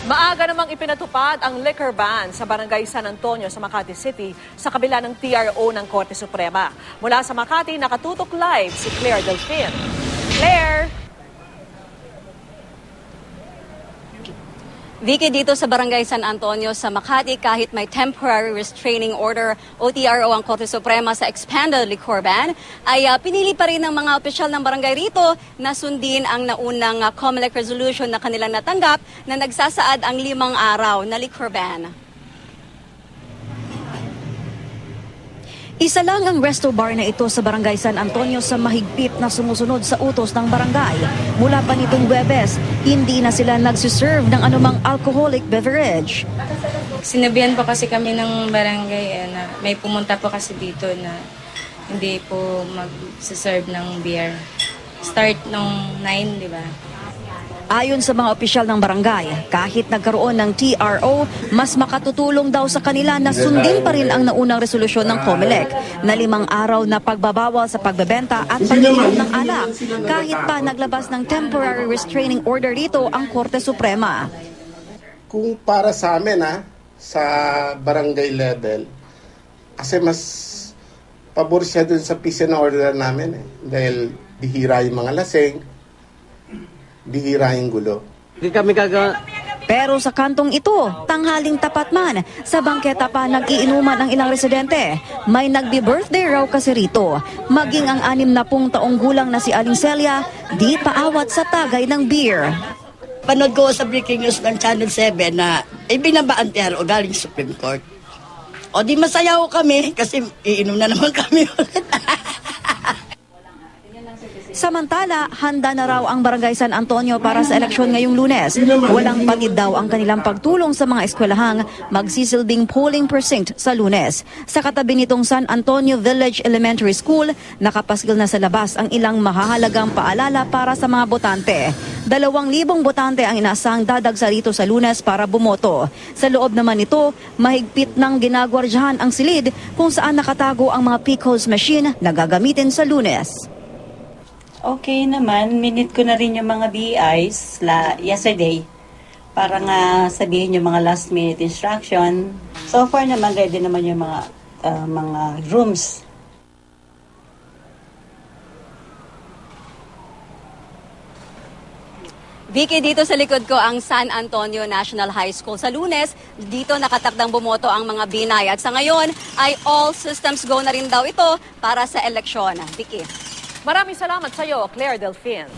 Maaga namang ipinatupad ang liquor ban sa Barangay San Antonio sa Makati City sa kabila ng TRO ng Korte Suprema. Mula sa Makati, nakatutok live si Claire Delfin. Claire! Vicky, dito sa Barangay San Antonio sa Makati, kahit may temporary restraining order o TRO ang Korte Suprema sa expanded liquor ban, ay pinili pa rin ng mga opisyal ng barangay rito na sundin ang naunang COMELEC resolution na kanilang natanggap na nagsasaad ang 5 araw na liquor ban. Isa lang ang resto bar na ito sa Barangay San Antonio sa mahigpit na sumusunod sa utos ng barangay. Mula pa nitong Huwebes, hindi na sila nagsiserve ng anumang alcoholic beverage. Sinabihan po kasi kami ng barangay na may pumunta po kasi dito na hindi po mag-serve ng beer. Start nung 9, di ba? Ayon sa mga opisyal ng barangay, kahit nagkaroon ng TRO, mas makatutulong daw sa kanila na sundin pa rin ang naunang resolusyon ng COMELEC na 5 araw na pagbabawal sa pagbebenta at pag-inom ng alak, kahit pa naglabas ng temporary restraining order rito ang Korte Suprema. Kung para sa amin sa barangay level, kasi mas pabor siya dun sa peace and order namin dahil bihira yung mga lasing, bihira yung gulo. Pero sa kantong ito, tanghaling tapat man, sa bangketa pa nag-iinuman ang ilang residente. May nagbi-birthday raw kasi rito. Maging ang 60 taong gulang na si Aling Celia, di paawat sa tagay ng beer. Panood ko sa breaking news ng Channel 7 na ibinabaan TRO galing Supreme Court. O di masaya ko kami kasi iinom na naman kami ulit. Samantala, handa na raw ang Barangay San Antonio para sa eleksyon ngayong Lunes. Walang pangid daw ang kanilang pagtulong sa mga eskwelahang magsisilbing polling precinct sa Lunes. Sa katabi nitong San Antonio Village Elementary School, nakapaskil na sa labas ang ilang mahahalagang paalala para sa mga botante. 2,000 botante ang inaasang dadagsa rito sa Lunes para bumoto. Sa loob naman nito, mahigpit ng ginagwardyahan ang silid kung saan nakatago ang mga PCOS machine na gagamitin sa Lunes. Okay naman, minute ko na rin yung mga BIs yesterday para nga sabihin yung mga last minute instruction. So far naman ready naman yung mga rooms. Vicky, dito sa likod ko ang San Antonio National High School. Sa Lunes, dito nakatakdang bumoto ang mga binay. At sa ngayon ay all systems go na rin daw ito para sa eleksyon. Vicky. Maraming salamat sa iyo, Claire Delfin.